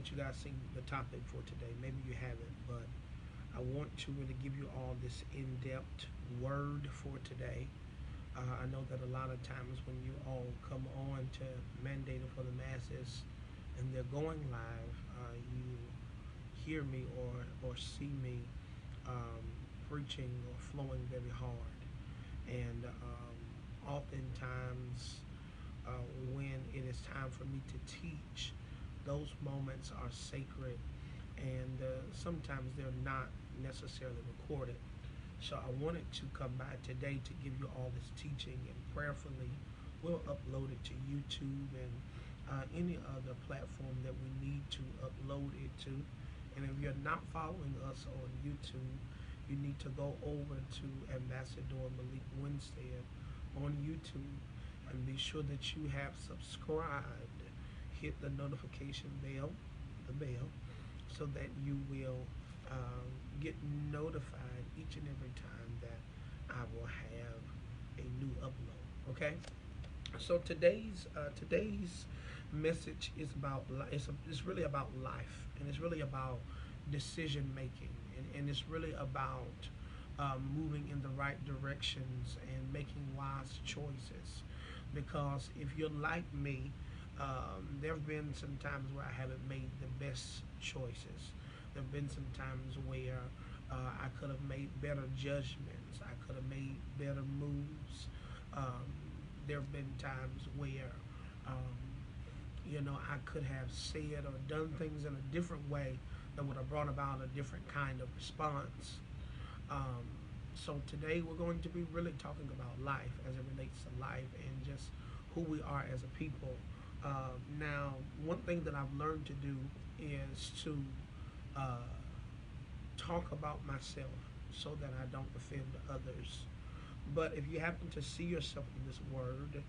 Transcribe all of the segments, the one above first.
that you guys seen the topic for today. Maybe you haven't, but I want to really give you all this in-depth word for today. I know that a lot of times when you all come on to Mandated for the Masses and they're going live, you hear me or see me um, preaching or flowing very hard. And oftentimes, when it is time for me to teach, those moments are sacred, and sometimes they're not necessarily recorded. So I wanted to come by today to give you all this teaching, and prayerfully we'll upload it to YouTube and any other platform that we need to upload it to. And if you're not following us on YouTube, you need to go over to Ambassador Maliek Winstead on YouTube and be sure that you have subscribed. Hit the notification bell, the bell, so that you will get notified each and every time that I will have a new upload. Okay. So today's message is about it's really about life, and it's really about decision making, and it's really about moving in the right directions and making wise choices. Because if you're like me, there have been some times where I haven't made the best choices. There have been some times where I could have made better judgments. I could have made better moves. There have been times where, I could have said or done things in a different way that would have brought about a different kind of response. So today we're going to be really talking about life as it relates to life and just who we are as a people. Now, one thing that I've learned to do is to talk about myself so that I don't offend others. But if you happen to see yourself in this word,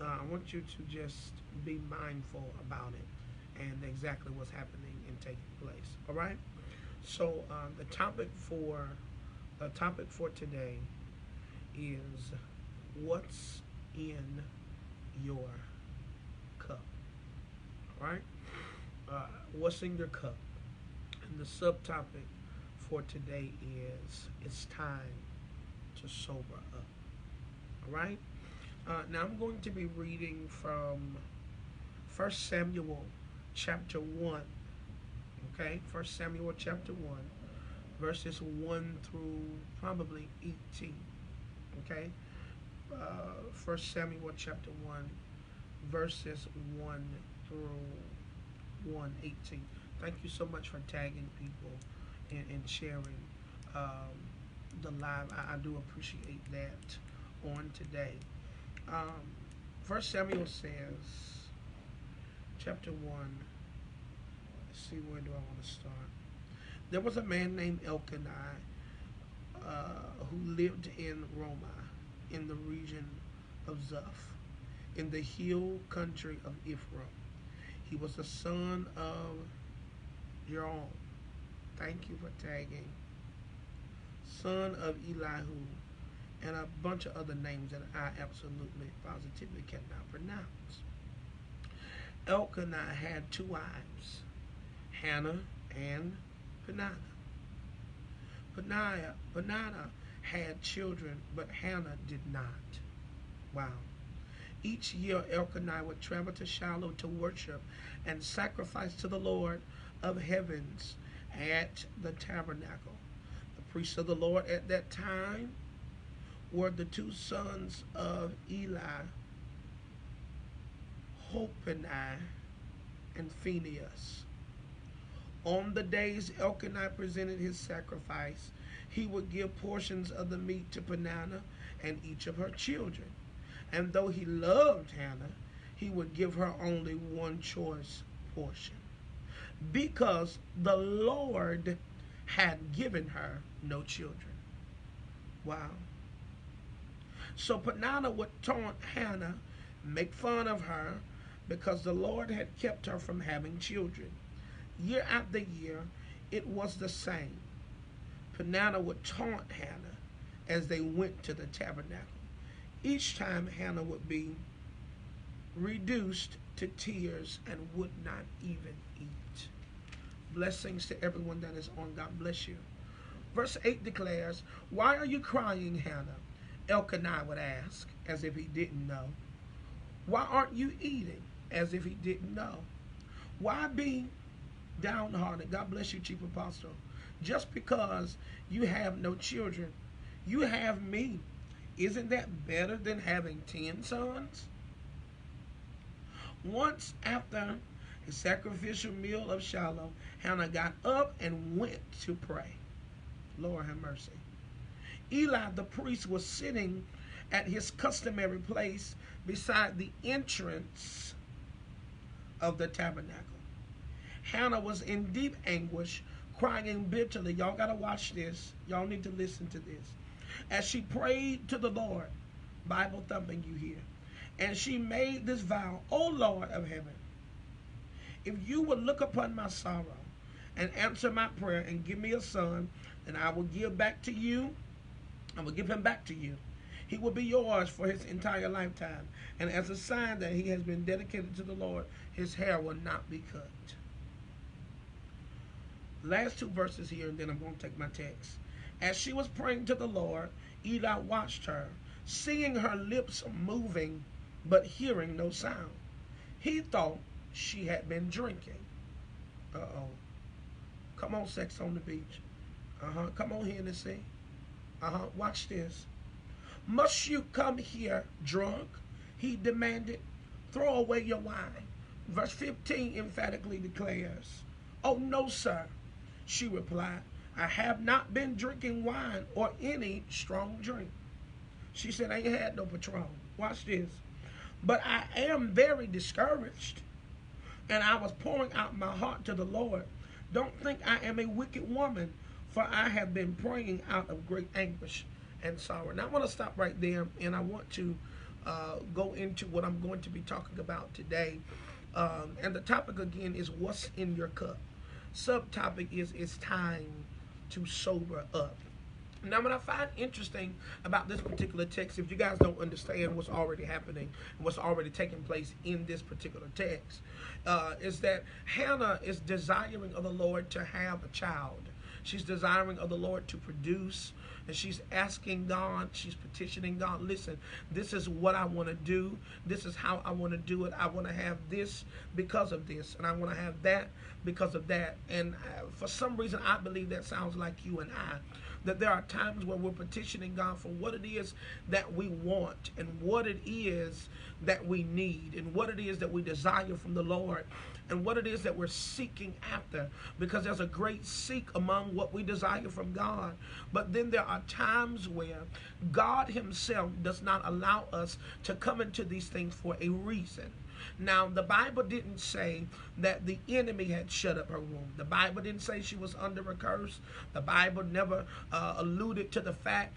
I want you to just be mindful about it and exactly what's happening and taking place. All right. So the topic for today is what's in your cup. All right. What's in your cup? And the subtopic for today is it's time to sober up. All right. Now I'm going to be reading from 1 Samuel chapter 1. Okay, 1 Samuel chapter 1, verses 1 through probably 18. Okay, 1 Samuel chapter 1, verses 1 through 1:18. Thank you so much for tagging people and sharing the live. I do appreciate that on today. 1 Samuel says, chapter 1, let's see, where do I want to start? There was a man named Elkanah who lived in Ramah in the region of Zuph, in the hill country of Ephraim. He was the son of Joram. Thank you for tagging. Son of Elihu, and a bunch of other names that I absolutely, positively cannot pronounce. Elkanah had two wives, Hannah and Peninnah. Peninnah had children, but Hannah did not. Wow. Each year, Elkanah would travel to Shiloh to worship and sacrifice to the Lord of heavens at the tabernacle. The priests of the Lord at that time were the two sons of Eli, Hophni and Phinehas. On the days Elkanah presented his sacrifice, he would give portions of the meat to Peninnah and each of her children. And though he loved Hannah, he would give her only one choice portion, because the Lord had given her no children. Wow. So Peninnah would taunt Hannah, make fun of her, because the Lord had kept her from having children. Year after year, it was the same. Peninnah would taunt Hannah as they went to the tabernacle. Each time Hannah would be reduced to tears and would not even eat. Blessings to everyone that is on. God bless you. Verse 8 declares, "Why are you crying, Hannah?" Elkanah would ask, as if he didn't know. "Why aren't you eating?" As if he didn't know. "Why be downhearted?" God bless you, Chief Apostle. "Just because you have no children. You have me. Isn't that better than having 10 sons?" Once after a sacrificial meal of Shiloh, Hannah got up and went to pray. Lord have mercy. Eli the priest was sitting at his customary place beside the entrance of the tabernacle. Hannah was in deep anguish, crying bitterly. Y'all got to watch this. Y'all need to listen to this. As she prayed to the Lord, Bible thumping you here, and she made this vow, "O Lord of heaven, if you would look upon my sorrow and answer my prayer and give me a son, then I will give back to you. I will give him back to you. He will be yours for his entire lifetime. And as a sign that he has been dedicated to the Lord, his hair will not be cut." Last 2 verses here, and then I'm going to take my text. As she was praying to the Lord, Eli watched her, seeing her lips moving, but hearing no sound. He thought she had been drinking. Uh-oh. Come on, Sex on the Beach. Come on, Hennessy. Watch this. "Must you come here drunk?" he demanded. "Throw away your wine." Verse 15 emphatically declares, "Oh, no, sir," she replied. "I have not been drinking wine or any strong drink." She said, "I ain't had no Patron." Watch this. "But I am very discouraged, and I was pouring out my heart to the Lord. Don't think I am a wicked woman, for I have been praying out of great anguish and sorrow." Now I want to stop right there, and I want to go into what I'm going to be talking about today. And the topic again is what's in your cup. Subtopic is it's time to sober up. Now, what I find interesting about this particular text, if you guys don't understand what's already happening, what's already taking place in this particular text, is that Hannah is desiring of the Lord to have a child. She's desiring of the Lord to produce, and she's asking God, she's petitioning God, "Listen, this is what I want to do. This is how I want to do it. I want to have this because of this, and I want to have that because of that." And for some reason, I believe that sounds like you and I, that there are times where we're petitioning God for what it is that we want and what it is that we need and what it is that we desire from the Lord and what it is that we're seeking after, because there's a great seek among what we desire from God. But then there are times where God himself does not allow us to come into these things for a reason. Now, the Bible didn't say that the enemy had shut up her womb. The Bible didn't say she was under a curse. The Bible never alluded to the fact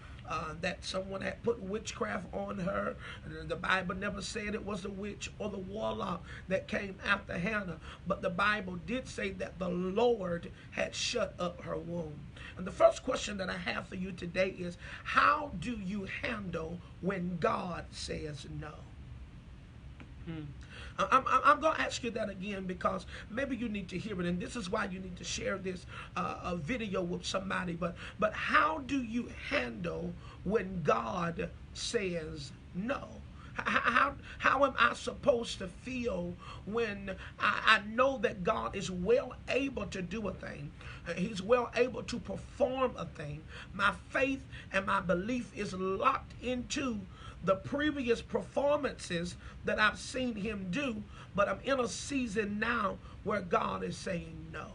that someone had put witchcraft on her. The Bible never said it was the witch or the warlock that came after Hannah. But the Bible did say that the Lord had shut up her womb. And the first question that I have for you today is, how do you handle when God says no? I'm going to ask you that again, because maybe you need to hear it, and this is why you need to share this video with somebody. But how do you handle when God says no? How am I supposed to feel when I know that God is well able to do a thing? He's well able to perform a thing. My faith and my belief is locked into the previous performances that I've seen him do, but I'm in a season now where God is saying no.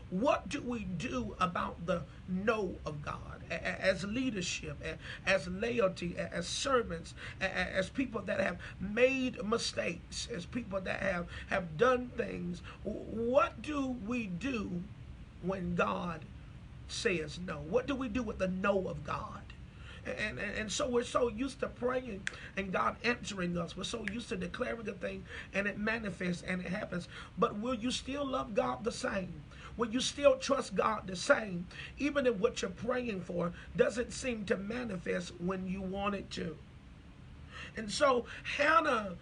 What do we do about the no of God as leadership, as laity, as servants, as people that have made mistakes, as people that have done things? What do we do when God says no? What do we do with the no of God? And so we're so used to praying and God answering us. We're so used to declaring a thing and it manifests and it happens. But will you still love God the same? Will you still trust God the same, even if what you're praying for doesn't seem to manifest when you want it to? And so Hannah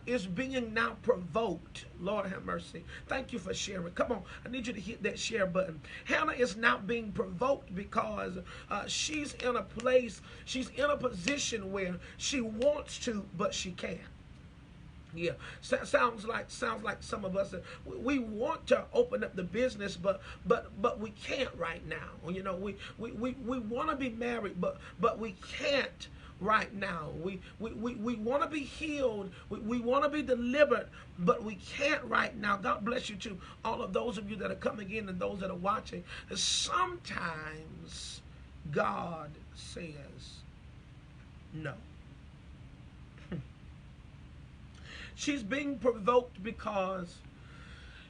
is being now provoked. Lord have mercy. Thank you for sharing. Come on, I need you to hit that share button. Hannah is now being provoked because she's in a place, she's in a position where she wants to, but she can't. Yeah, sounds like some of us. We want to open up the business, but we can't right now. You know, we want to be married, but we can't right now. We want to be healed. We want to be delivered, but we can't right now. God bless you too. All of those of you that are coming in and those that are watching. Sometimes God says no. She's being provoked because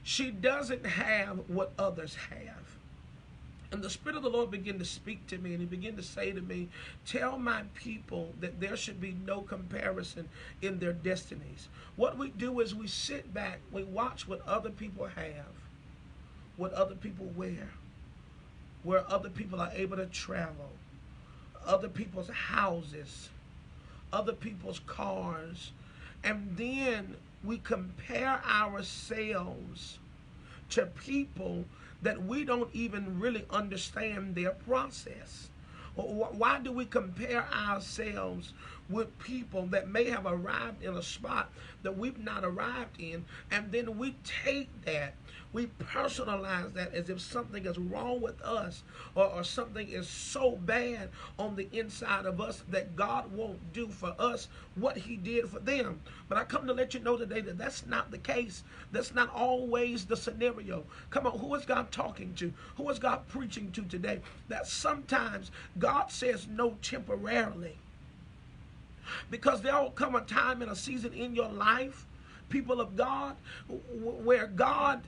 she doesn't have what others have. And the Spirit of the Lord began to speak to me, and He began to say to me, tell my people that there should be no comparison in their destinies. What we do is we sit back, we watch what other people have, what other people wear, where other people are able to travel, other people's houses, other people's cars, and then we compare ourselves to people that we don't even really understand their process. Why do we compare ourselves with people that may have arrived in a spot that we've not arrived in, and then we take that, we personalize that as if something is wrong with us, or something is so bad on the inside of us that God won't do for us what He did for them. But I come to let you know today that that's not the case. That's not always the scenario. Come on, who is God talking to? Who is God preaching to today? That sometimes God says no temporarily. Because there will come a time and a season in your life, people of God, where God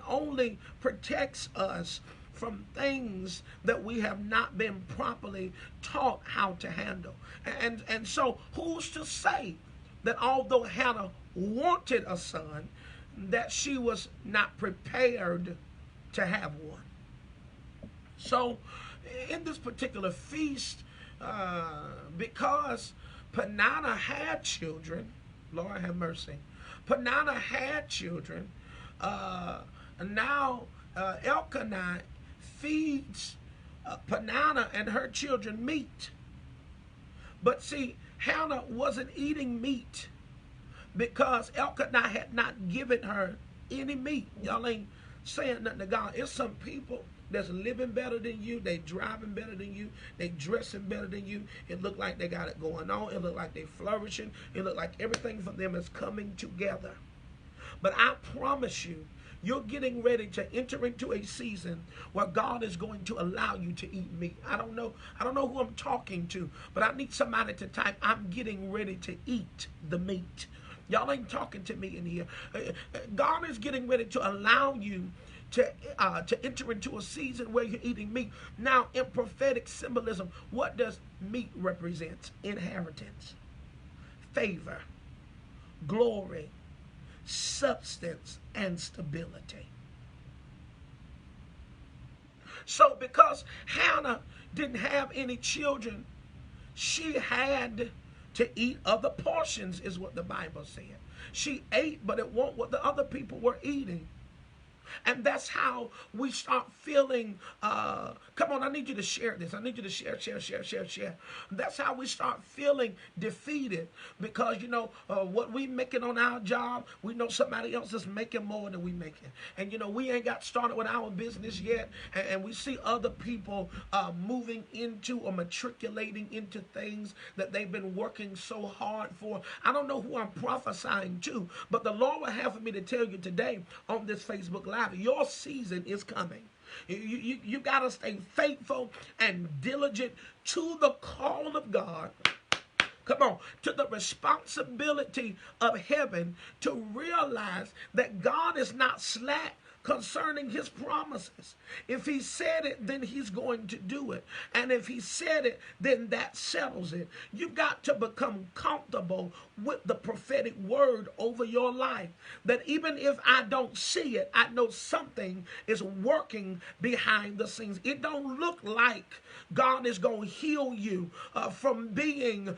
only protects us from things that we have not been properly taught how to handle. And so who's to say that although Hannah wanted a son, that she was not prepared to have one? So in this particular feast, because Peninnah had children, Lord have mercy, Peninnah had children, now Elkanah feeds Peninnah and her children meat. But see, Hannah wasn't eating meat because Elkanah had not given her any meat. Y'all ain't saying nothing to God. It's some people that's living better than you, they driving better than you, they dressing better than you. It look like they got it going on. It look like they flourishing. It look like everything for them is coming together. But I promise you, you're getting ready to enter into a season where God is going to allow you to eat meat. I don't know who I'm talking to, but I need somebody to type, I'm getting ready to eat the meat. Y'all ain't talking to me in here. God is getting ready to allow you to enter into a season where you're eating meat. Now, in prophetic symbolism, what does meat represent? Inheritance, favor, glory, substance, and stability. So because Hannah didn't have any children, she had to eat other portions, is what the Bible said. She ate, but it wasn't what the other people were eating. And that's how we start feeling, come on, I need you to share this. I need you to share. That's how we start feeling defeated because, you know, what we making on our job, we know somebody else is making more than we making. And, you know, we ain't got started with our business yet. And we see other people moving into or matriculating into things that they've been working so hard for. I don't know who I'm prophesying to, but the Lord will have for me to tell you today on this Facebook Live, your season is coming. You got to stay faithful and diligent to the call of God. Come on, to the responsibility of heaven to realize that God is not slack concerning his promises. If he said it, then he's going to do it. And if he said it, then that settles it. You've got to become comfortable with the prophetic word over your life. That even if I don't see it, I know something is working behind the scenes. It don't look like God is going to heal you from being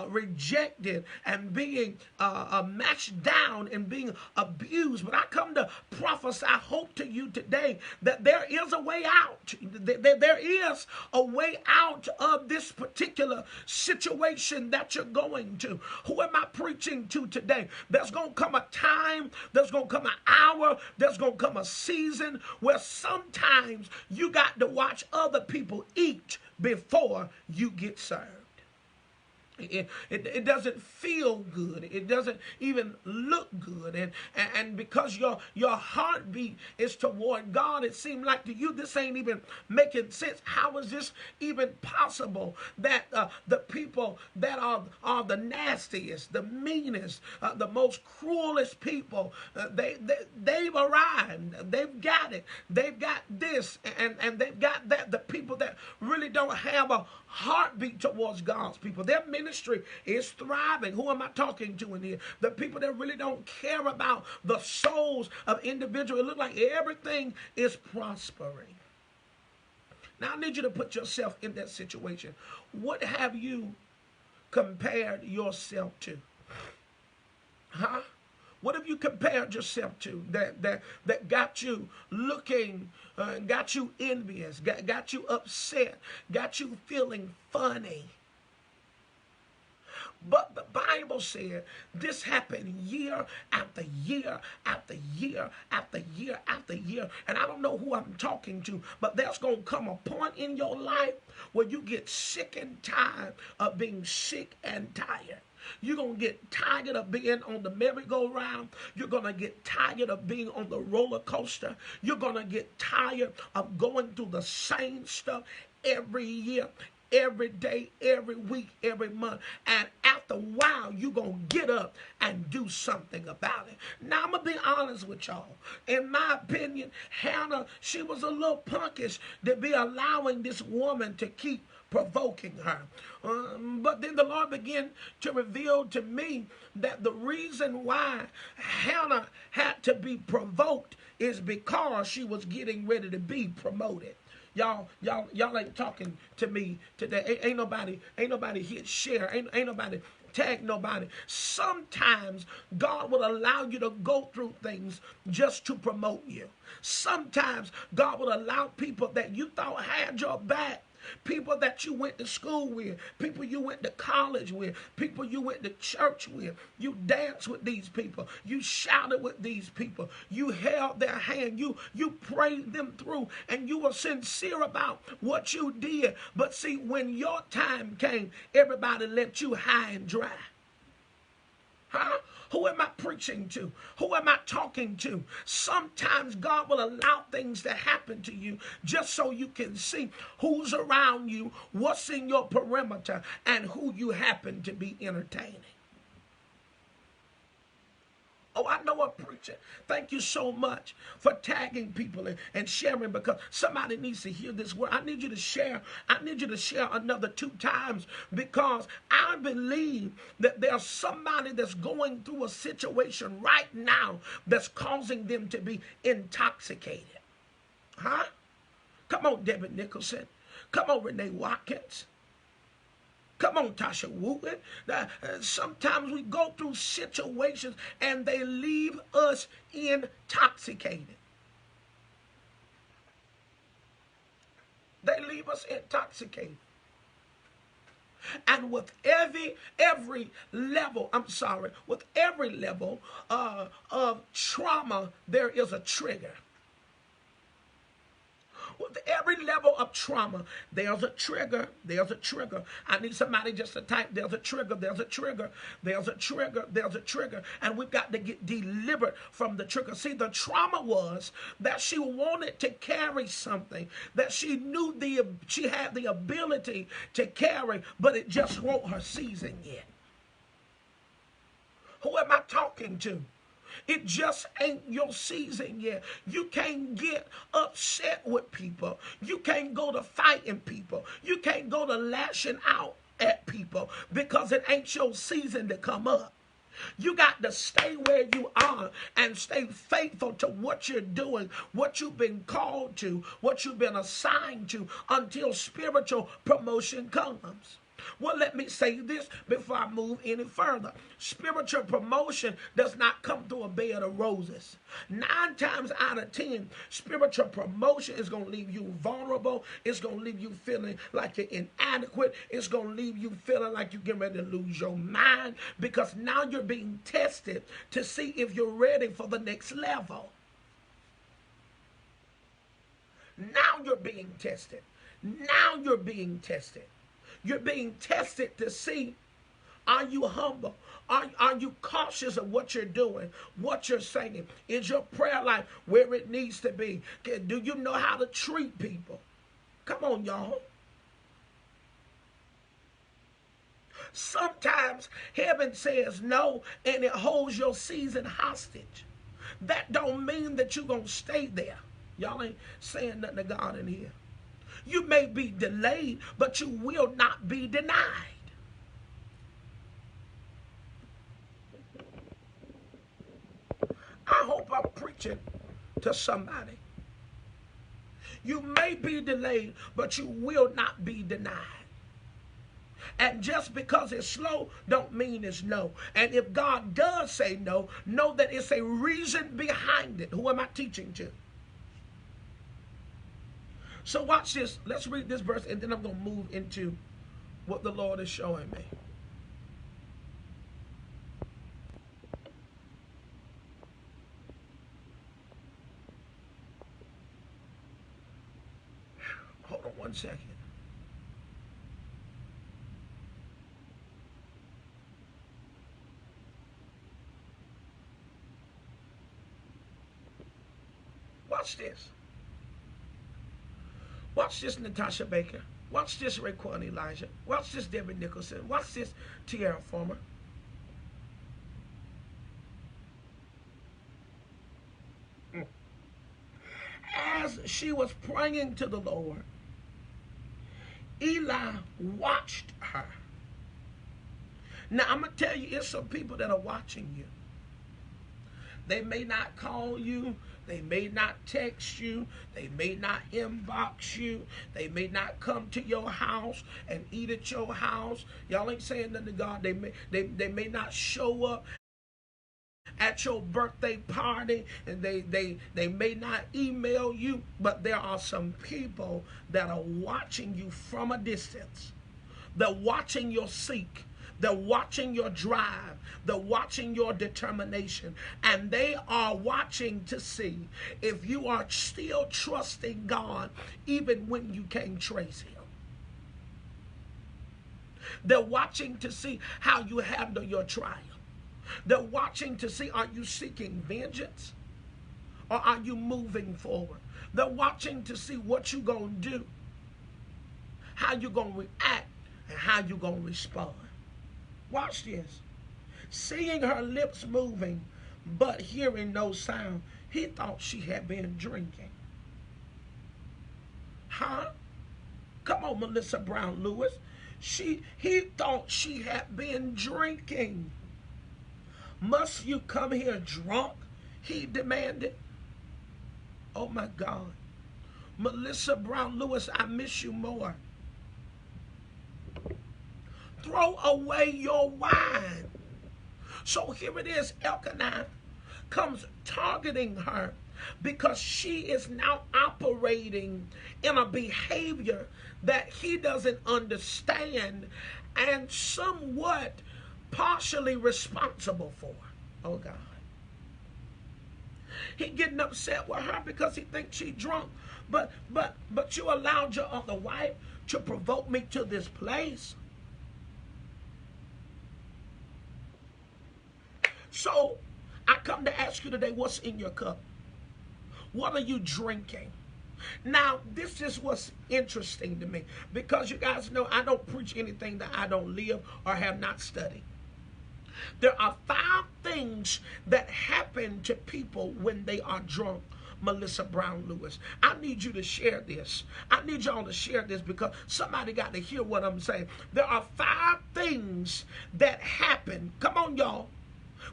rejected and being matched down and being abused. But I come to prophesy hope to you today that there is a way out. There is a way out of this particular situation that you're going to. Who am I preaching to today? There's going to come a time, there's going to come an hour, there's going to come a season where sometimes you got to watch other people eat before you get served. It doesn't feel good. It doesn't even look good. And because your heartbeat is toward God, it seems like to you this ain't even making sense. How is this even possible that the people that are the nastiest, the meanest, the most cruelest people, they've arrived. They've got it. They've got this and they've got that. The people that really don't have a heartbeat towards God's people. Their ministry is thriving. Who am I talking to in here? The people that really don't care about the souls of individuals. It looks like everything is prospering. Now I need you to put yourself in that situation. What have you compared yourself to? Huh? What have you compared yourself to that got you looking, got you envious, got you upset, got you feeling funny? But the Bible said this happened year after year after year after year after year. And I don't know who I'm talking to, but there's going to come a point in your life where you get sick and tired of being sick and tired. You're going to get tired of being on the merry-go-round. You're going to get tired of being on the roller coaster. You're going to get tired of going through the same stuff every year, every day, every week, every month. And after a while, you're going to get up and do something about it. Now, I'm going to be honest with y'all. In my opinion, Hannah, she was a little punkish to be allowing this woman to keep provoking her. But then the Lord began to reveal to me that the reason why Hannah had to be provoked is because she was getting ready to be promoted. Y'all ain't talking to me today. Ain't nobody hit share. Ain't nobody tag nobody. Sometimes God will allow you to go through things just to promote you. Sometimes God will allow people that you thought had your back, people that you went to school with, people you went to college with, people you went to church with. You danced with these people. You shouted with these people. You held their hand. You prayed them through, and you were sincere about what you did. But see, when your time came, everybody left you high and dry. Huh? Who am I preaching to? Who am I talking to? Sometimes God will allow things to happen to you just so you can see who's around you, what's in your perimeter, and who you happen to be entertaining. Oh, I know I'm preaching. Thank you so much for tagging people and sharing, because somebody needs to hear this word. I need you to share. I need you to share another 2 times, because I believe that there's somebody that's going through a situation right now that's causing them to be intoxicated. Huh? Come on, Debbie Nicholson. Come on, Renee Watkins. Come on, Tasha Wooten. Sometimes we go through situations and they leave us intoxicated. They leave us intoxicated. And with every level, with every level of trauma, there is a trigger. With every level of trauma, there's a trigger. There's a trigger. I need somebody just to type, there's a trigger, there's a trigger, there's a trigger, there's a trigger. And we've got to get delivered from the trigger. See, the trauma was that she wanted to carry something that she knew she had the ability to carry, but it just wasn't her season yet. Who am I talking to? It just ain't your season yet. You can't get upset with people. You can't go to fighting people. You can't go to lashing out at people because it ain't your season to come up. You got to stay where you are and stay faithful to what you're doing, what you've been called to, what you've been assigned to until spiritual promotion comes. Well, let me say this before I move any further. Spiritual promotion does not come through a bed of roses. 9 times out of 10, spiritual promotion is going to leave you vulnerable. It's going to leave you feeling like you're inadequate. It's going to leave you feeling like you're getting ready to lose your mind because now you're being tested to see if you're ready for the next level. Now you're being tested. Now you're being tested. You're being tested to see, are you humble? Are you cautious of what you're doing, what you're saying? Is your prayer life where it needs to be? Do you know how to treat people? Come on, y'all. Sometimes heaven says no, and it holds your season hostage. That don't mean that you're going to stay there. Y'all ain't saying nothing to God in here. You may be delayed, but you will not be denied. I hope I'm preaching to somebody. You may be delayed, but you will not be denied. And just because it's slow don't mean it's no. And if God does say no, know that it's a reason behind it. Who am I teaching to? So watch this. Let's read this verse, and then I'm going to move into what the Lord is showing me. Hold on one second. Watch this. Watch this, Natasha Baker. Watch this, Raekwon Elijah. Watch this, Debbie Nicholson. Watch this, Tierra Former. As she was praying to the Lord, Eli watched her. Now, I'm going to tell you, it's some people that are watching you. They may not call you. They may not text you. They may not inbox you. They may not come to your house and eat at your house. Y'all ain't saying nothing to God. They may not show up at your birthday party, and they may not email you, but there are some people that are watching you from a distance. They're watching your seek. They're watching your drive. They're watching your determination. And they are watching to see if you are still trusting God even when you can't trace Him. They're watching to see how you handle your trial. They're watching to see, are you seeking vengeance or are you moving forward? They're watching to see what you're going to do, how you're going to react, and how you're going to respond. Watch this. Seeing her lips moving, but hearing no sound, he thought she had been drinking. Huh? Come on, Melissa Brown Lewis. He thought she had been drinking. Must you come here drunk? He demanded. Oh my God. Melissa Brown Lewis, I miss you more. Throw away your wine. So here it is, Elkanah comes targeting her because she is now operating in a behavior that he doesn't understand and somewhat partially responsible for. Oh God. He getting upset with her because he thinks she's drunk. But you allowed your other wife to provoke me to this place. So I come to ask you today, what's in your cup? What are you drinking? Now, this is what's interesting to me, because you guys know I don't preach anything that I don't live or have not studied. There are 5 things that happen to people when they are drunk. Melissa Brown Lewis, I need you to share this. I need y'all to share this because somebody got to hear what I'm saying. There are 5 things that happen. Come on, y'all.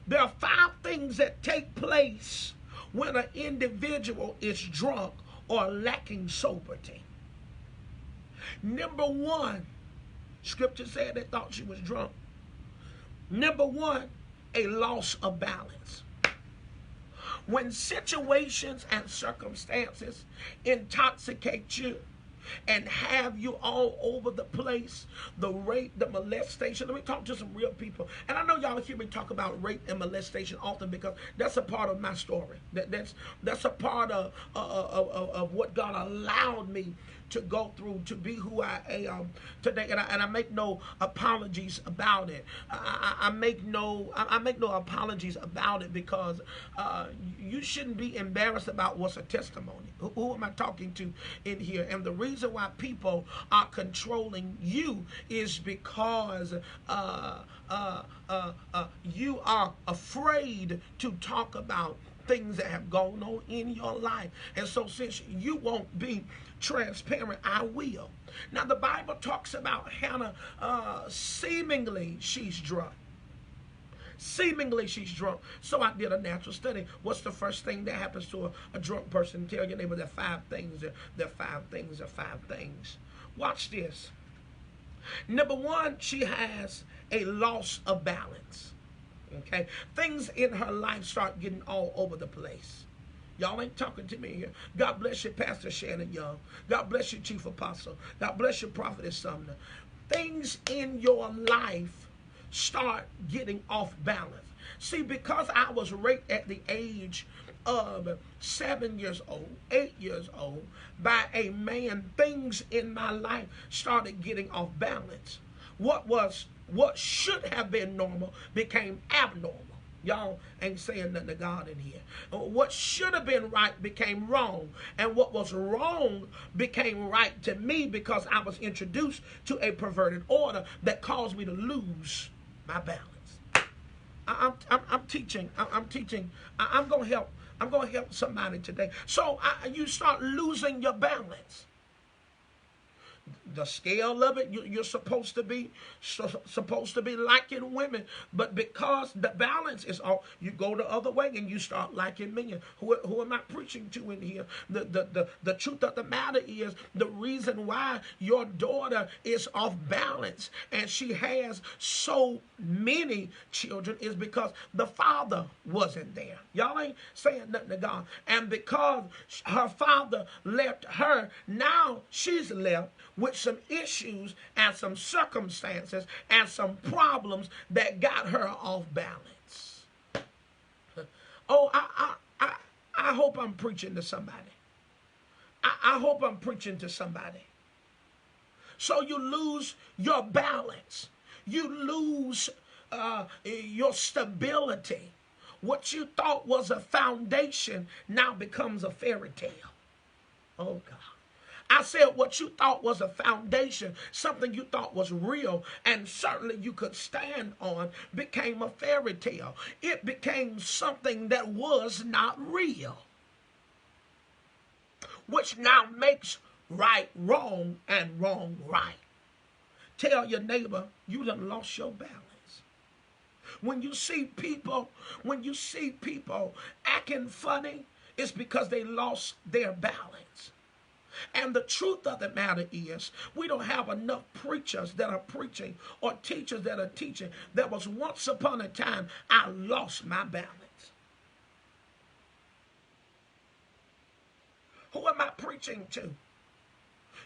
There are 5 things that take place when an individual is drunk or lacking sobriety. Number 1, scripture said they thought she was drunk. Number 1, a loss of balance. When situations and circumstances intoxicate you and have you all over the place, the rape, the molestation. Let me talk to some real people. And I know y'all hear me talk about rape and molestation often because that's a part of my story. That's a part of what God allowed me to go through to be who I am today, and I make no apologies about it. I make no apologies about it because you shouldn't be embarrassed about what's a testimony. Who am I talking to in here? And the reason why people are controlling you is because you are afraid to talk about things that have gone on in your life. And so since you won't be transparent, I will. Now the Bible talks about Hannah, seemingly she's drunk. Seemingly she's drunk. So I did a natural study. What's the first thing that happens to a drunk person? Tell your neighbor there are 5 things. There are 5 things. There are 5 things. Watch this. Number 1, she has a loss of balance. Okay, things in her life start getting all over the place. Y'all ain't talking to me here. God bless you, Pastor Shannon Young. God bless you, Chief Apostle. God bless you, Prophetess Sumner. Things in your life start getting off balance. See, because I was raped at the age of 7 years old, 8 years old, by a man, things in my life started getting off balance. What should have been normal became abnormal. Y'all ain't saying nothing to God in here. What should have been right became wrong. And what was wrong became right to me because I was introduced to a perverted order that caused me to lose my balance. I'm teaching. I'm going to help somebody today. So you start losing your balance. The scale of it, you're supposed to be liking women, but because the balance is off, you go the other way and you start liking men. Who am I preaching to in here? The truth of the matter is the reason why your daughter is off balance and she has so many children is because the father wasn't there. Y'all ain't saying nothing to God. And because her father left her, now she's left with some issues and some circumstances and some problems that got her off balance. Oh, I hope I'm preaching to somebody. I hope I'm preaching to somebody. So you lose your balance. You lose your stability. What you thought was a foundation now becomes a fairy tale. Oh, God. I said what you thought was a foundation, something you thought was real and certainly you could stand on, became a fairy tale. It became something that was not real, which now makes right wrong and wrong right. Tell your neighbor you done lost your balance. When you see people acting funny, it's because they lost their balance. And the truth of the matter is, we don't have enough preachers that are preaching or teachers that are teaching. There was once upon a time I lost my balance. Who am I preaching to?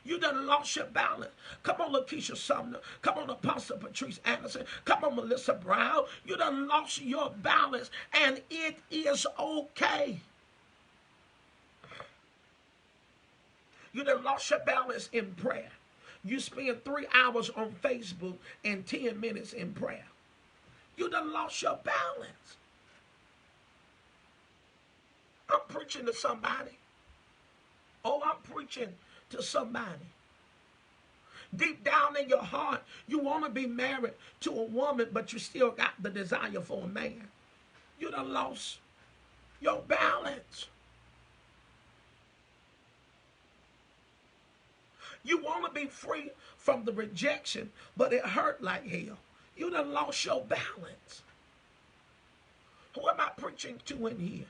You done lost your balance. Come on, Lakeisha Sumner. Come on, Apostle Patrice Anderson. Come on, Melissa Brown. You done lost your balance, and it is okay. You done lost your balance in prayer. You spend 3 hours on Facebook and 10 minutes in prayer. You done lost your balance. I'm preaching to somebody. Oh, I'm preaching to somebody. Deep down in your heart, you want to be married to a woman, but you still got the desire for a man. You done lost your balance. You want to be free from the rejection, but it hurt like hell. You done lost your balance. Who am I preaching to in here?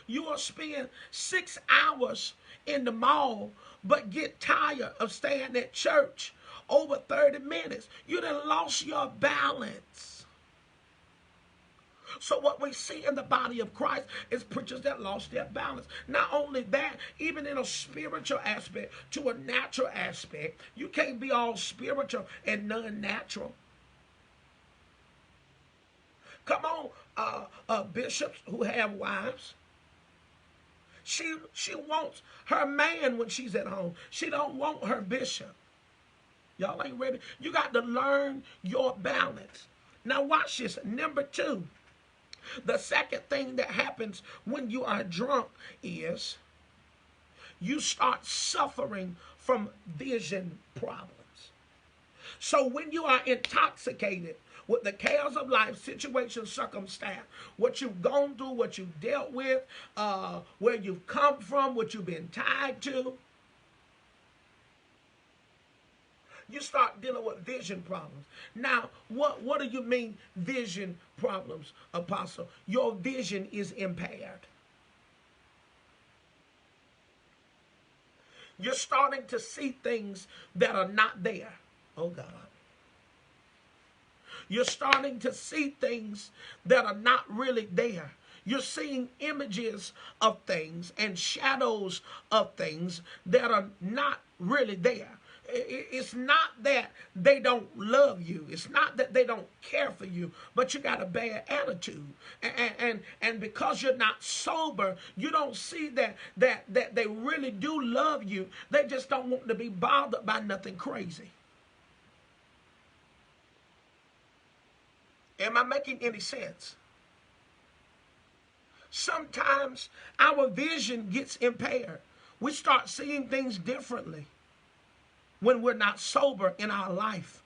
You will spend 6 hours in the mall, but get tired of staying at church over 30 minutes. You done lost your balance. So what we see in the body of Christ is preachers that lost their balance. Not only that, even in a spiritual aspect to a natural aspect, you can't be all spiritual and none natural. Come on, bishops who have wives. She wants her man when she's at home. She don't want her bishop. Y'all ain't ready. You got to learn your balance. Now watch this. Number 2. The second thing that happens when you are drunk is you start suffering from vision problems. So when you are intoxicated with the cares of life, situation, circumstance, what you've gone through, what you've dealt with, where you've come from, what you've been tied to, you start dealing with vision problems. Now, what do you mean vision problems, Apostle? Your vision is impaired. You're starting to see things that are not there. Oh, God. You're starting to see things that are not really there. You're seeing images of things and shadows of things that are not really there. It's not that they don't love you. It's not that they don't care for you, but you got a bad attitude. And because you're not sober, you don't see that they really do love you. They just don't want to be bothered by nothing crazy. Am I making any sense? Sometimes our vision gets impaired. We start seeing things differently when we're not sober in our life.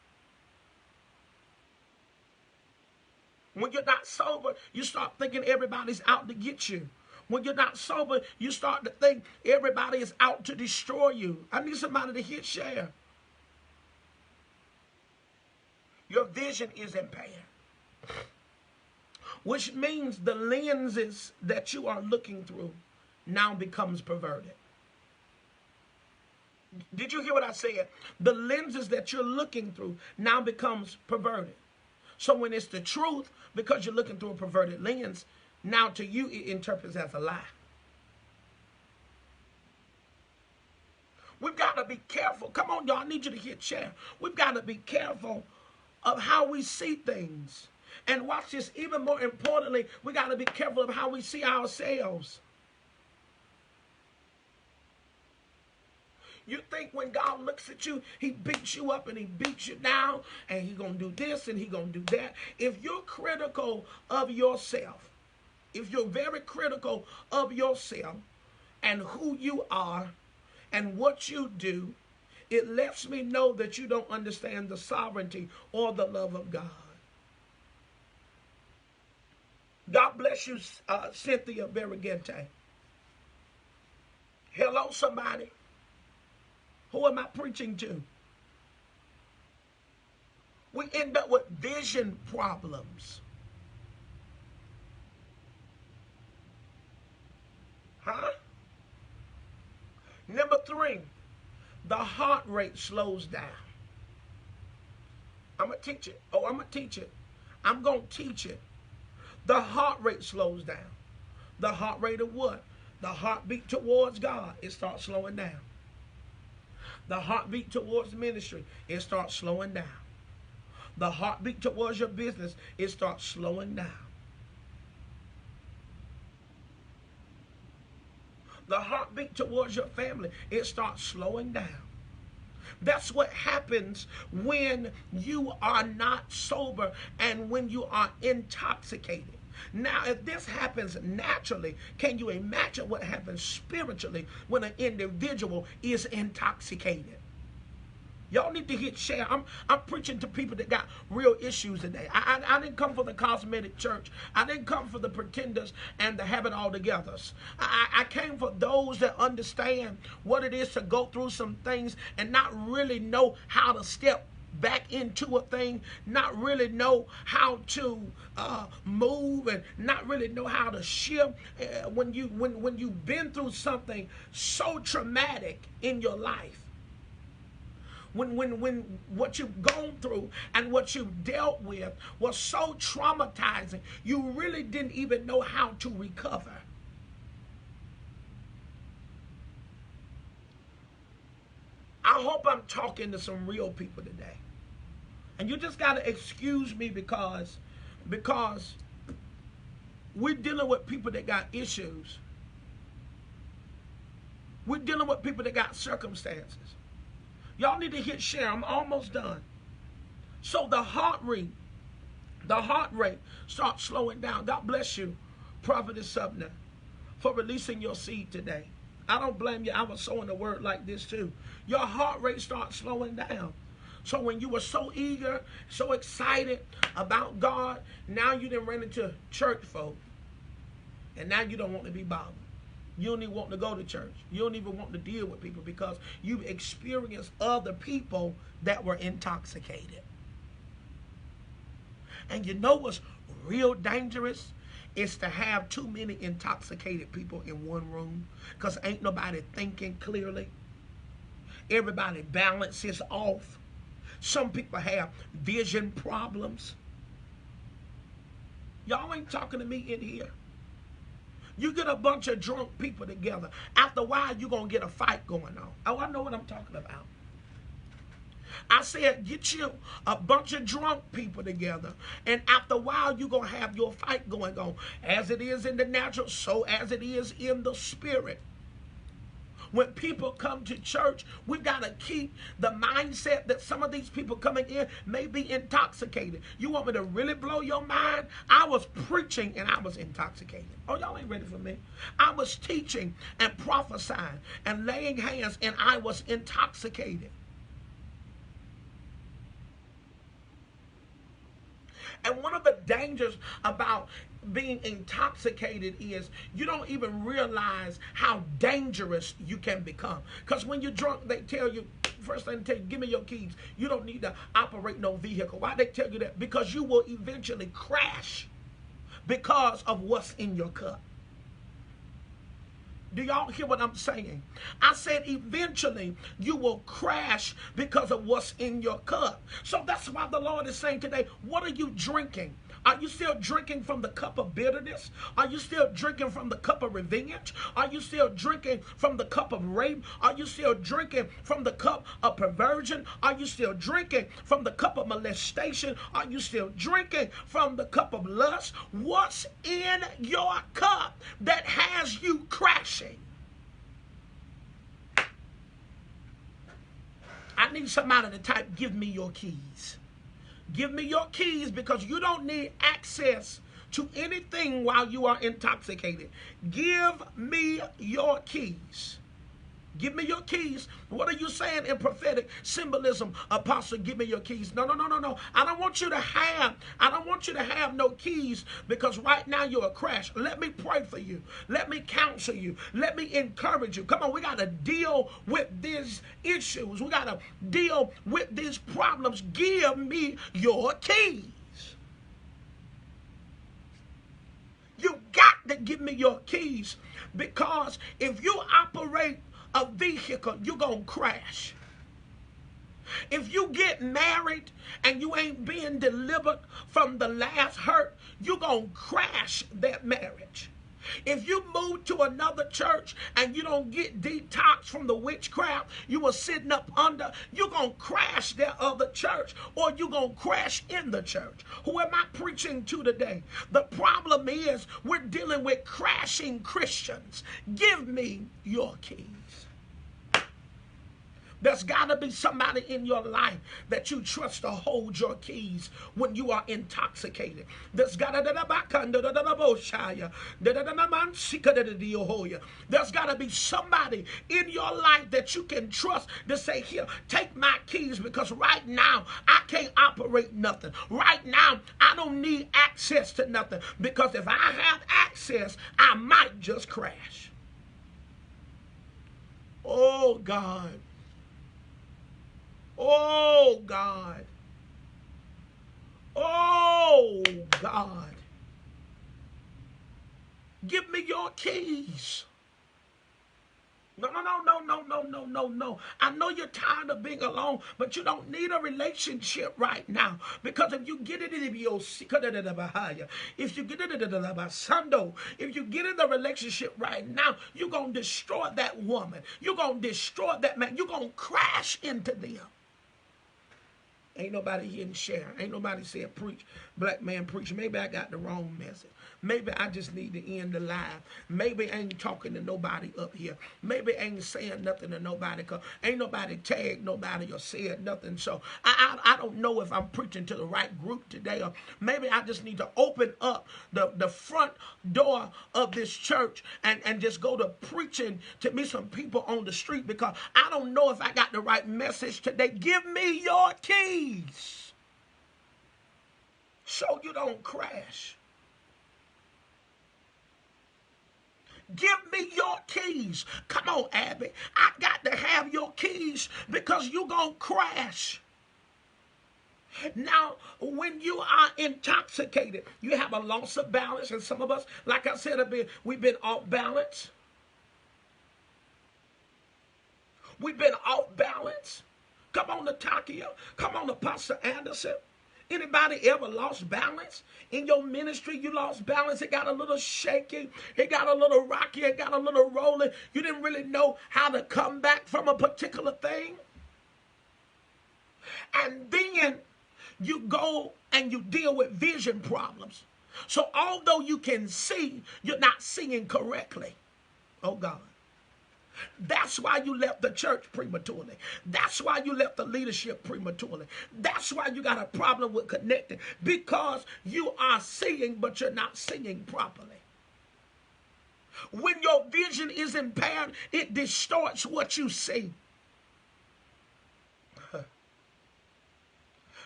When you're not sober, you start thinking everybody's out to get you. When you're not sober, you start to think everybody is out to destroy you. I need somebody to hit share. Your vision is impaired, which means the lenses that you are looking through now becomes perverted. Did you hear what I said? The lenses that you're looking through now becomes perverted. So when it's the truth, because you're looking through a perverted lens, now to you it interprets as a lie. We've got to be careful. Come on, y'all, I need you to hit share. We've got to be careful of how we see things. And watch this, even more importantly, we got to be careful of how we see ourselves. You think when God looks at you, he beats you up and he beats you down and he's going to do this and he's going to do that. If you're critical of yourself, if you're very critical of yourself and who you are and what you do, it lets me know that you don't understand the sovereignty or the love of God. God bless you, Cynthia Berrigente. Hello, somebody. Who am I preaching to? We end up with vision problems. Huh? Number 3, the heart rate slows down. I'm going to teach it. Oh, I'm going to teach it. I'm going to teach it. The heart rate slows down. The heart rate of what? The heartbeat towards God, it starts slowing down. The heartbeat towards ministry, it starts slowing down. The heartbeat towards your business, it starts slowing down. The heartbeat towards your family, it starts slowing down. That's what happens when you are not sober and when you are intoxicated. Now, if this happens naturally, can you imagine what happens spiritually when an individual is intoxicated? Y'all need to hit share. I'm preaching to people that got real issues today. I didn't come for the cosmetic church. I didn't come for the pretenders and the have it all together. I came for those that understand what it is to go through some things and not really know how to step back into a thing, not really know how to move, and not really know how to shift when you've been through something so traumatic in your life. When what you've gone through and what you've dealt with was so traumatizing, you really didn't even know how to recover. I hope I'm talking to some real people today. And you just got to excuse me because we're dealing with people that got issues. We're dealing with people that got circumstances. Y'all need to hit share. I'm almost done. So the heart rate starts slowing down. God bless you, Prophetess Subner, for releasing your seed today. I don't blame you. I was sowing the word like this too. Your heart rate starts slowing down. So when you were so eager, so excited about God, now you done ran into church folk. And now you don't want to be bothered. You don't even want to go to church. You don't even want to deal with people because you've experienced other people that were intoxicated. And you know what's real dangerous? Is to have too many intoxicated people in one room because ain't nobody thinking clearly. Everybody balance is off. Some people have vision problems. Y'all ain't talking to me in here. You get a bunch of drunk people together. After a while, you're going to get a fight going on. Oh, I know what I'm talking about. I said, get you a bunch of drunk people together. And after a while, you're going to have your fight going on. As it is in the natural, so as it is in the spirit. When people come to church, we got to keep the mindset that some of these people coming in may be intoxicated. You want me to really blow your mind? I was preaching and I was intoxicated. Oh, y'all ain't ready for me. I was teaching and prophesying and laying hands and I was intoxicated. And one of the dangers about being intoxicated is you don't even realize how dangerous you can become. Because when you're drunk, they tell you, first thing they tell you, give me your keys. You don't need to operate no vehicle. Why they tell you that? Because you will eventually crash because of what's in your cup. Do y'all hear what I'm saying? I said eventually you will crash because of what's in your cup. So that's why the Lord is saying today, what are you drinking? Are you still drinking from the cup of bitterness? Are you still drinking from the cup of revenge? Are you still drinking from the cup of rape? Are you still drinking from the cup of perversion? Are you still drinking from the cup of molestation? Are you still drinking from the cup of lust? What's in your cup that has you crashing? I need somebody to type, give me your keys. Give me your keys because you don't need access to anything while you are intoxicated. Give me your keys. Give me your keys. What are you saying in prophetic symbolism, Apostle? Give me your keys. No. I don't want you to have no keys because right now you're a crash. Let me pray for you. Let me counsel you. Let me encourage you. Come on, we got to deal with these issues. We got to deal with these problems. Give me your keys. You got to give me your keys because if you operate a vehicle, you're going to crash. If you get married and you ain't being delivered from the last hurt, you're going to crash that marriage. If you move to another church and you don't get detox from the witchcraft you were sitting up under, you're going to crash that other church or you're going to crash in the church. Who am I preaching to today? The problem is we're dealing with crashing Christians. Give me your keys. There's got to be somebody in your life that you trust to hold your keys when you are intoxicated. There's got to be somebody in your life that you can trust to say, here, take my keys, because right now I can't operate nothing. Right now I don't need access to nothing, because if I have access, I might just crash. Oh God. Oh God. Oh God. Give me your keys. No, no, no, no, no, no, no, no, no. I know you're tired of being alone, but you don't need a relationship right now. Because if you get it in your if you get it in the if you get in the relationship right now, you're going to destroy that woman. You're going to destroy that man. You're going to crash into them. Ain't nobody here to share. Ain't nobody said preach. Black man preach. Maybe I got the wrong message. Maybe I just need to end the live. Maybe I ain't talking to nobody up here. Maybe I ain't saying nothing to nobody, because ain't nobody tagged nobody or said nothing. So I don't know if I'm preaching to the right group today, or maybe I just need to open up the front door of this church and just go to preaching to me some people on the street, because I don't know if I got the right message today. Give me your keys so you don't crash. Give me your keys. Come on, Abby. I got to have your keys, because you're going to crash. Now, when you are intoxicated, you have a loss of balance. And some of us, like I said, we've been off balance. We've been off balance. Come on, Natakio. Come on, Apostle Anderson. Anybody ever lost balance? In your ministry, you lost balance. It got a little shaky. It got a little rocky. It got a little rolling. You didn't really know how to come back from a particular thing. And then you go and you deal with vision problems. So although you can see, you're not seeing correctly. Oh, God. That's why you left the church prematurely. That's why you left the leadership prematurely. That's why you got a problem with connecting, because you are seeing, but you're not seeing properly. When your vision is impaired, it distorts what you see.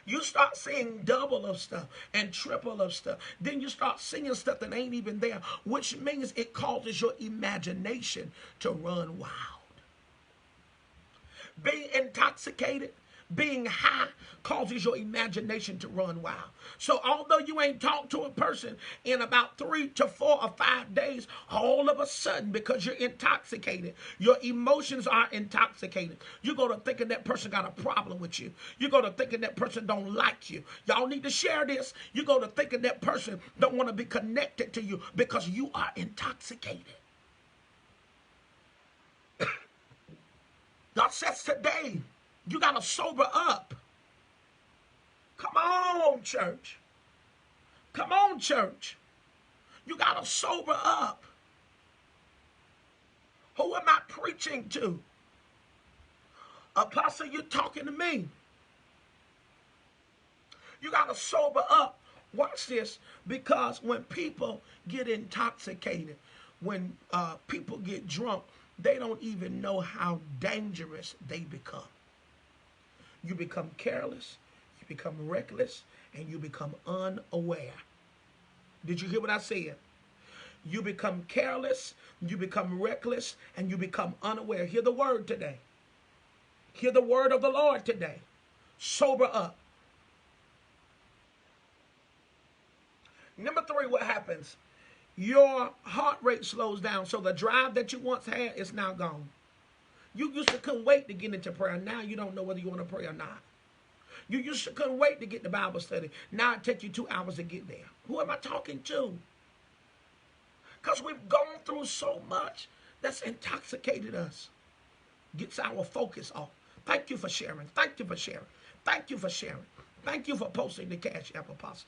You start seeing double of stuff and triple of stuff. Then you start seeing stuff that ain't even there, which means it causes your imagination to run wild. Being intoxicated, being high, causes your imagination to run wild. So although you ain't talked to a person in about 3 to 4 or 5 days, all of a sudden, because you're intoxicated, your emotions are intoxicated, you go to thinking that person got a problem with you. You go to thinking that person don't like you. Y'all need to share this. You go to thinking that person don't want to be connected to you, because you are intoxicated. God says today, you got to sober up. Come on, church. Come on, church. You got to sober up. Who am I preaching to? Apostle, you're talking to me. You got to sober up. Watch this, because when people get intoxicated, when people get drunk, they don't even know how dangerous they become. You become careless, you become reckless, and you become unaware. Did you hear what I said? You become careless, you become reckless, and you become unaware. Hear the word today. Hear the word of the Lord today. Sober up. Number 3, what happens? Your heart rate slows down, so the drive that you once had is now gone. You used to couldn't wait to get into prayer. Now you don't know whether you want to pray or not. You used to couldn't wait to get to Bible study. Now it takes you 2 hours to get there. Who am I talking to? Because we've gone through so much that's intoxicated us. Gets our focus off. Thank you for sharing. Thank you for sharing. Thank you for sharing. Thank you for posting the Cash App, Apostle.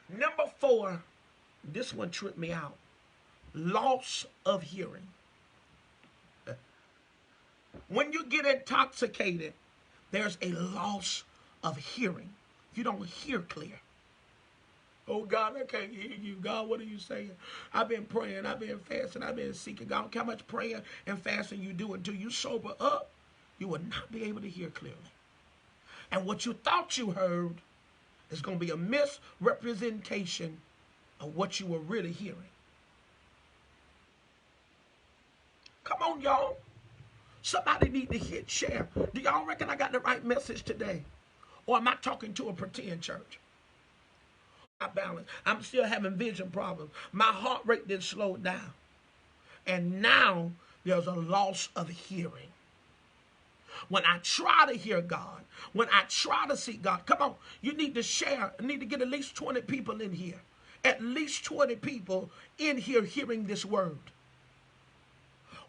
Number 4, this one tripped me out. loss of hearing. When you get intoxicated, there's a loss of hearing. You don't hear clear. Oh, God, I can't hear you. God, what are you saying? I've been praying. I've been fasting. I've been seeking. God, how much praying and fasting you do until you sober up, you will not be able to hear clearly. And what you thought you heard is going to be a misrepresentation of what you were really hearing. Come on, y'all. Somebody need to hit share. Do y'all reckon I got the right message today? Or am I talking to a pretend church? Balance. I'm still having vision problems. My heart rate didn't slow down. And now there's a loss of hearing. When I try to hear God, when I try to seek God, come on, you need to share. You need to get at least 20 people in here. At least 20 people in here hearing this word.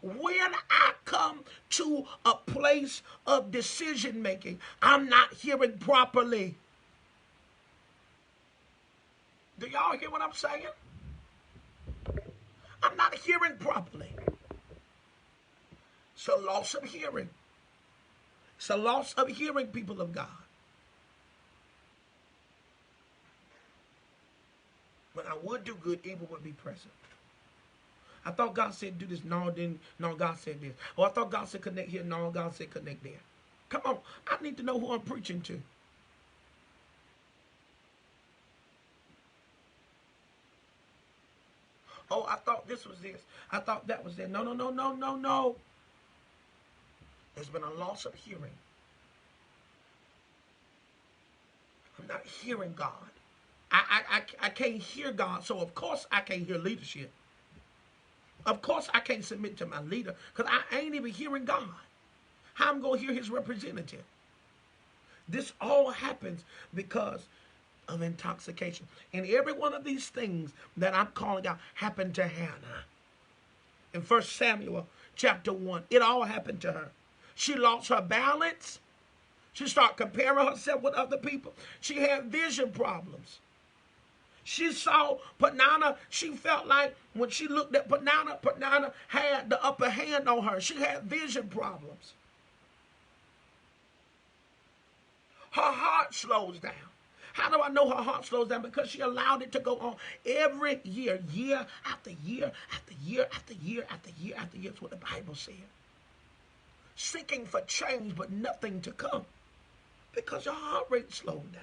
When I come to a place of decision making, I'm not hearing properly. Do y'all hear what I'm saying? I'm not hearing properly. It's a loss of hearing. It's a loss of hearing, people of God. When I would do good, evil would be present. I thought God said do this. No, didn't. No, God said this. Oh, I thought God said connect here. No, God said connect there. Come on. I need to know who I'm preaching to. Oh, I thought this was this. I thought that was that. No, no, no, no, no, no. There's been a loss of hearing. I'm not hearing God. I can't hear God, so of course I can't hear leadership. Of course I can't submit to my leader because I ain't even hearing God. How I'm going to hear his representative? This all happens because of intoxication. And every one of these things that I'm calling out happened to Hannah. In 1 Samuel chapter 1, it all happened to her. She lost her balance. She started comparing herself with other people. She had vision problems. She saw Peninnah. She felt like when she looked at Peninnah had the upper hand on her. She had vision problems. Her heart slows down. How do I know her heart slows down? Because she allowed it to go on every year, year after year after year after year after year after year. That's what the Bible said. Seeking for change, but nothing to come. Because her heart rate slowed down.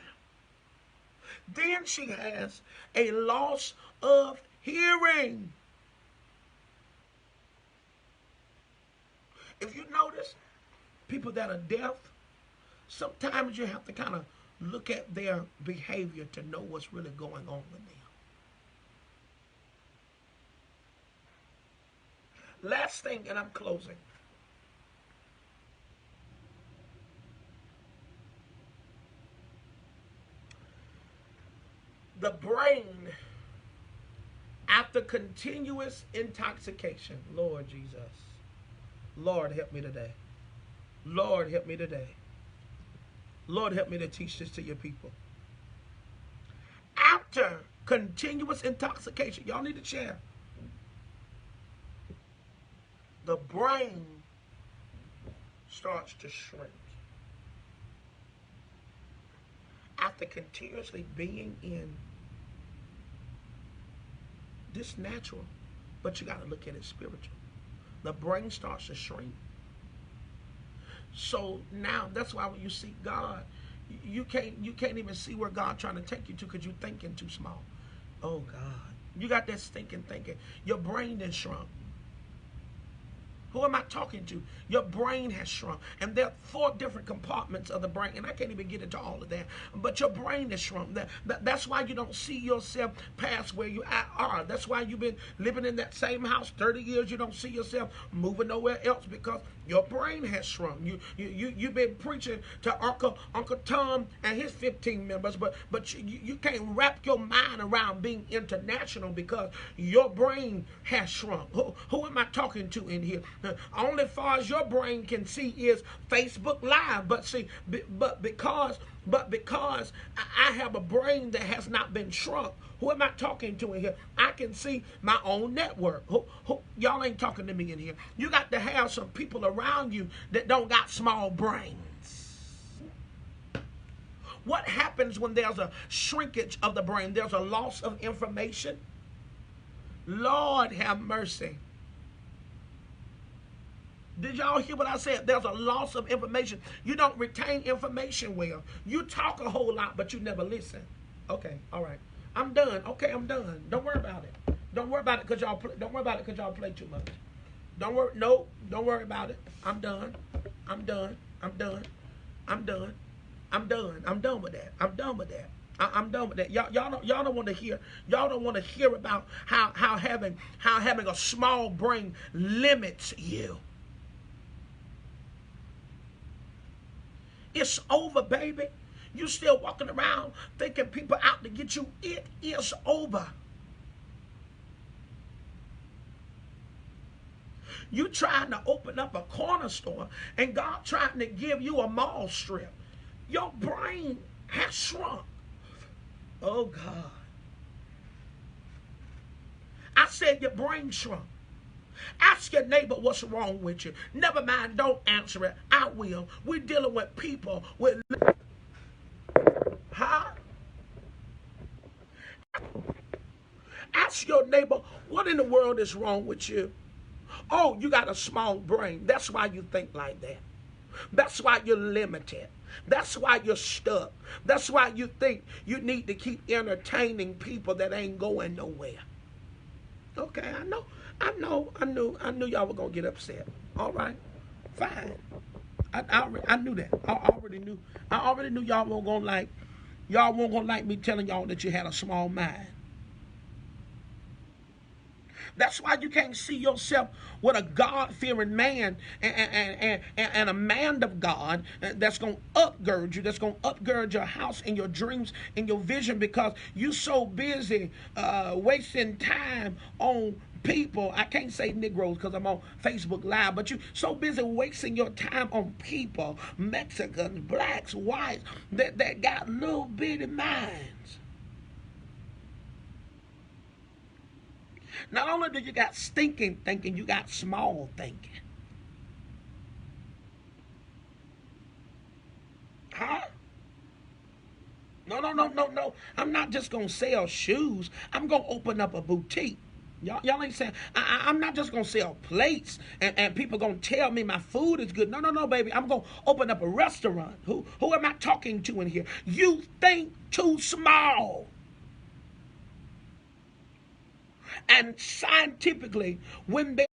Then she has a loss of hearing. If you notice, people that are deaf, sometimes you have to kind of look at their behavior to know what's really going on with them. Last thing, and I'm closing. The brain, after continuous intoxication, Lord Jesus, Lord help me today. Lord help me today. Lord help me to teach this to your people. After continuous intoxication, y'all need to share. The brain starts to shrink. After continuously being in this natural, but you got to look at it spiritual. The brain starts to shrink. So now that's why when you seek God, you can't even see where God's trying to take you to because you're thinking too small. Oh God, you got that stinking thinking. Your brain is shrunk. Who am I talking to? Your brain has shrunk. And there are 4 different compartments of the brain. And I can't even get into all of that. But your brain is shrunk. That's why you don't see yourself past where you are. That's why you've been living in that same house 30 years. You don't see yourself moving nowhere else because your brain has shrunk. You've been preaching to Uncle Tom and his 15 members. But you can't wrap your mind around being international because your brain has shrunk. Who am I talking to in here? Only far as your brain can see is Facebook Live. But see, but because But because I have a brain that has not been shrunk, who am I talking to in here? I can see my own network. Y'all ain't talking to me in here. You got to have some people around you that don't got small brains. What happens when there's a shrinkage of the brain? There's a loss of information. Lord have mercy. Did y'all hear what I said? There's a loss of information. You don't retain information well. You talk a whole lot, but you never listen. Okay, all right. I'm done. Okay, I'm done. Don't worry about it. Don't worry about it because y'all don't worry about it because y'all play too much. Don't worry. No, don't worry about it. I'm done. I'm done. I'm done. I'm done. I'm done. I'm done with that. I'm done with that. I'm done with that. Y'all don't want to hear. Y'all don't want to hear about how having a small brain limits you. It's over, baby. You still walking around thinking people out to get you. It is over. You trying to open up a corner store and God trying to give you a mall strip. Your brain has shrunk. Oh, God. I said your brain shrunk. Ask your neighbor what's wrong with you. Never mind, don't answer it. I will. We're dealing with people with... Huh? Ask your neighbor, what in the world is wrong with you? Oh, you got a small brain. That's why you think like that. That's why you're limited. That's why you're stuck. That's why you think you need to keep entertaining people that ain't going nowhere. Okay, I knew y'all were gonna get upset. All right, fine. I knew that. I already knew y'all weren't gonna like me telling y'all that you had a small mind. That's why you can't see yourself with a God-fearing man and a man of God that's going to upgird you, that's going to upgird your house and your dreams and your vision, because you're so busy wasting time on people. I can't say Negroes because I'm on Facebook Live, but you're so busy wasting your time on people, Mexicans, blacks, whites, that got little bitty minds. Not only do you got stinking thinking, you got small thinking. Huh? No. I'm not just going to sell shoes. I'm going to open up a boutique. Y'all ain't saying, I'm not just going to sell plates and people going to tell me my food is good. No, baby. I'm going to open up a restaurant. Who am I talking to in here? You think too small. And scientifically, when they